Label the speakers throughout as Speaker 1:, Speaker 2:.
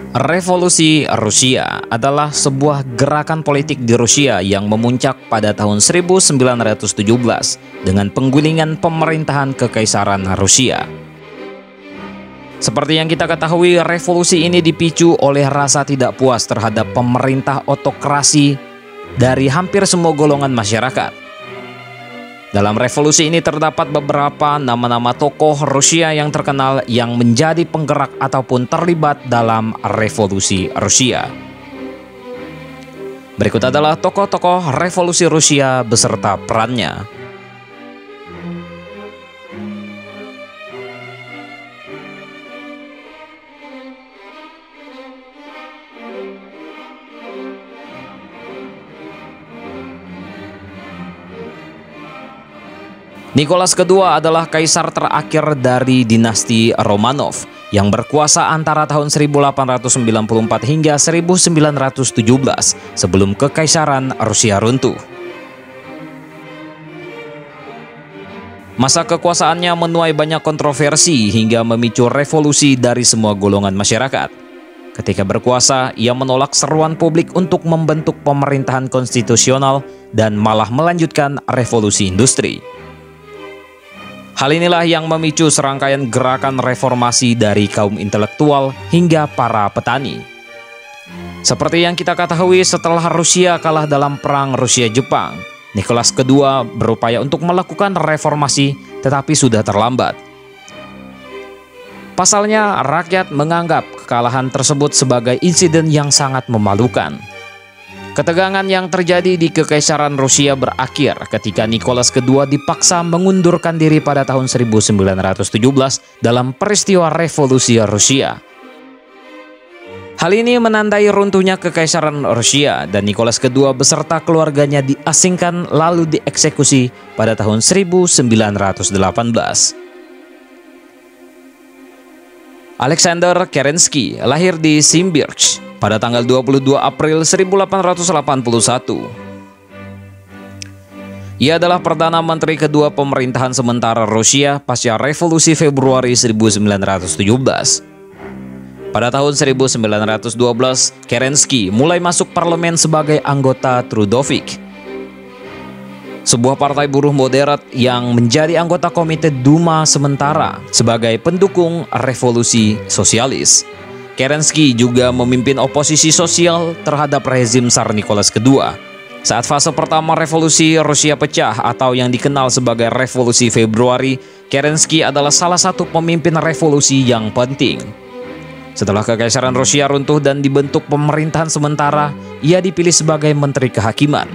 Speaker 1: Revolusi Rusia adalah sebuah gerakan politik di Rusia yang memuncak pada tahun 1917 dengan penggulingan pemerintahan Kekaisaran Rusia. Seperti yang kita ketahui, revolusi ini dipicu oleh rasa tidak puas terhadap pemerintah otokrasi dari hampir semua golongan masyarakat. Dalam revolusi ini terdapat beberapa nama-nama tokoh Rusia yang terkenal yang menjadi penggerak ataupun terlibat dalam revolusi Rusia. Berikut adalah tokoh-tokoh revolusi Rusia beserta perannya. Nicholas II adalah kaisar terakhir dari dinasti Romanov yang berkuasa antara tahun 1894 hingga 1917 sebelum Kekaisaran Rusia runtuh. Masa kekuasaannya menuai banyak kontroversi hingga memicu revolusi dari semua golongan masyarakat. Ketika berkuasa, ia menolak seruan publik untuk membentuk pemerintahan konstitusional dan malah melanjutkan revolusi industri. Hal inilah yang memicu serangkaian gerakan reformasi dari kaum intelektual hingga para petani. Seperti yang kita ketahui, setelah Rusia kalah dalam Perang Rusia-Jepang, Nicholas II berupaya untuk melakukan reformasi tetapi sudah terlambat. Pasalnya, rakyat menganggap kekalahan tersebut sebagai insiden yang sangat memalukan. Ketegangan yang terjadi di Kekaisaran Rusia berakhir ketika Nicholas II dipaksa mengundurkan diri pada tahun 1917 dalam peristiwa revolusi Rusia. Hal ini menandai runtuhnya Kekaisaran Rusia dan Nicholas II beserta keluarganya diasingkan lalu dieksekusi pada tahun 1918. Alexander Kerensky lahir di Simbirsk pada tanggal 22 April 1881. Ia adalah Perdana Menteri kedua pemerintahan sementara Rusia pasca Revolusi Februari 1917. Pada tahun 1912, Kerensky mulai masuk parlemen sebagai anggota Trudovik, sebuah partai buruh moderat yang menjadi anggota Komite Duma sementara sebagai pendukung revolusi sosialis. Kerensky juga memimpin oposisi sosial terhadap rezim Tsar Nicholas II. Saat fase pertama revolusi Rusia pecah atau yang dikenal sebagai Revolusi Februari, Kerensky adalah salah satu pemimpin revolusi yang penting. Setelah Kekaisaran Rusia runtuh dan dibentuk pemerintahan sementara, ia dipilih sebagai Menteri Kehakiman.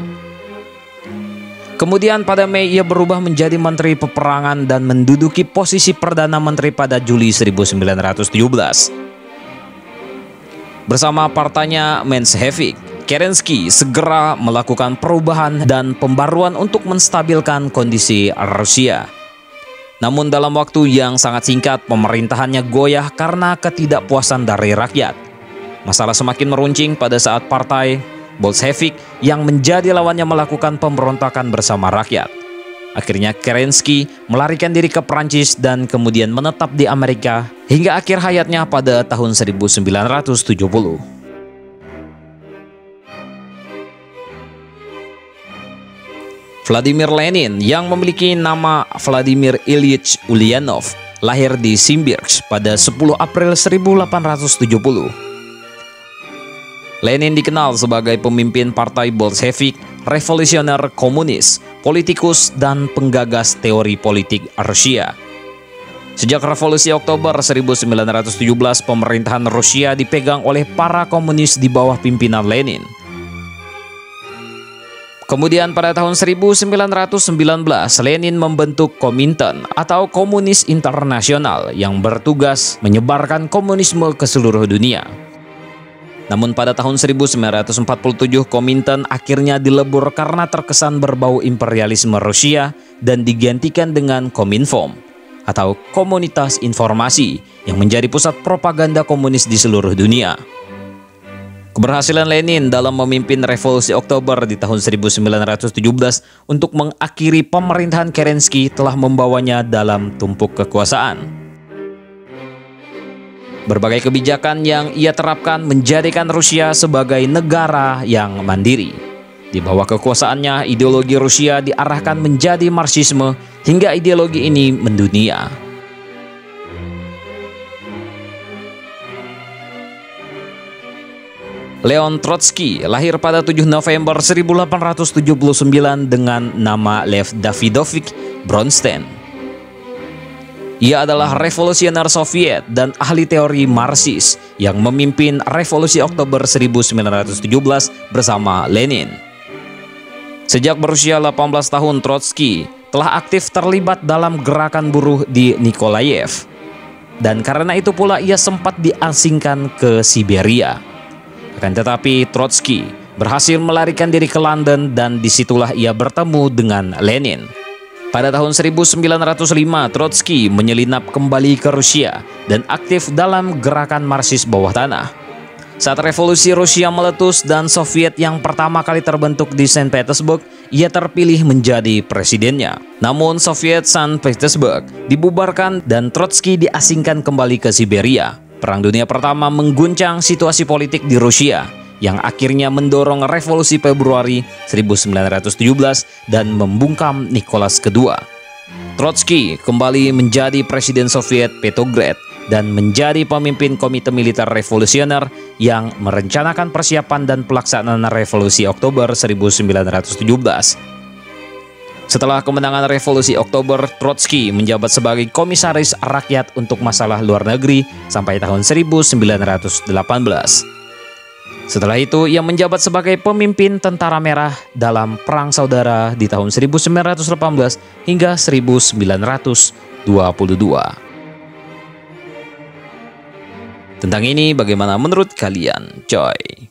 Speaker 1: Kemudian pada Mei ia berubah menjadi Menteri Peperangan dan menduduki posisi Perdana Menteri pada Juli 1917. Bersama partainya Menshevik, Kerensky segera melakukan perubahan dan pembaruan untuk menstabilkan kondisi Rusia. Namun dalam waktu yang sangat singkat, pemerintahannya goyah karena ketidakpuasan dari rakyat. Masalah semakin meruncing pada saat partai Bolshevik yang menjadi lawannya melakukan pemberontakan bersama rakyat. Akhirnya Kerensky melarikan diri ke Prancis dan kemudian menetap di Amerika hingga akhir hayatnya pada tahun 1970. Vladimir Lenin yang memiliki nama Vladimir Ilyich Ulyanov lahir di Simbirsk pada 10 April 1870. Lenin dikenal sebagai pemimpin partai Bolshevik, revolusioner komunis, politikus, dan penggagas teori politik Rusia. Sejak Revolusi Oktober 1917, pemerintahan Rusia dipegang oleh para komunis di bawah pimpinan Lenin. Kemudian pada tahun 1919, Lenin membentuk Komintern atau Komunis Internasional yang bertugas menyebarkan komunisme ke seluruh dunia. Namun pada tahun 1947 Komintern akhirnya dilebur karena terkesan berbau imperialisme Rusia dan digantikan dengan Kominfom atau Komunitas Informasi yang menjadi pusat propaganda komunis di seluruh dunia. Keberhasilan Lenin dalam memimpin Revolusi Oktober di tahun 1917 untuk mengakhiri pemerintahan Kerensky telah membawanya dalam tumpuk kekuasaan. Berbagai kebijakan yang ia terapkan menjadikan Rusia sebagai negara yang mandiri. Di bawah kekuasaannya, ideologi Rusia diarahkan menjadi Marxisme hingga ideologi ini mendunia. Leon Trotsky lahir pada 7 November 1879 dengan nama Lev Davidovich Bronstein. Ia adalah revolusioner Soviet dan ahli teori Marxis yang memimpin Revolusi Oktober 1917 bersama Lenin. Sejak berusia 18 tahun, Trotsky telah aktif terlibat dalam gerakan buruh di Nikolaev. Dan karena itu pula ia sempat diasingkan ke Siberia. Akan tetapi Trotsky berhasil melarikan diri ke London dan disitulah ia bertemu dengan Lenin. Pada tahun 1905, Trotsky menyelinap kembali ke Rusia dan aktif dalam gerakan Marxis bawah tanah. Saat revolusi Rusia meletus dan Soviet yang pertama kali terbentuk di Saint Petersburg, ia terpilih menjadi presidennya. Namun Soviet Saint Petersburg dibubarkan dan Trotsky diasingkan kembali ke Siberia. Perang Dunia Pertama mengguncang situasi politik di Rusia, yang akhirnya mendorong Revolusi Februari 1917 dan membungkam Nicholas II. Trotsky kembali menjadi Presiden Soviet Petrograd dan menjadi pemimpin Komite Militer Revolusioner yang merencanakan persiapan dan pelaksanaan Revolusi Oktober 1917. Setelah kemenangan Revolusi Oktober, Trotsky menjabat sebagai Komisaris Rakyat untuk Masalah Luar Negeri sampai tahun 1918. Setelah itu, ia menjabat sebagai pemimpin Tentara Merah dalam Perang Saudara di tahun 1918 hingga 1922. Tentang ini bagaimana menurut kalian, coy?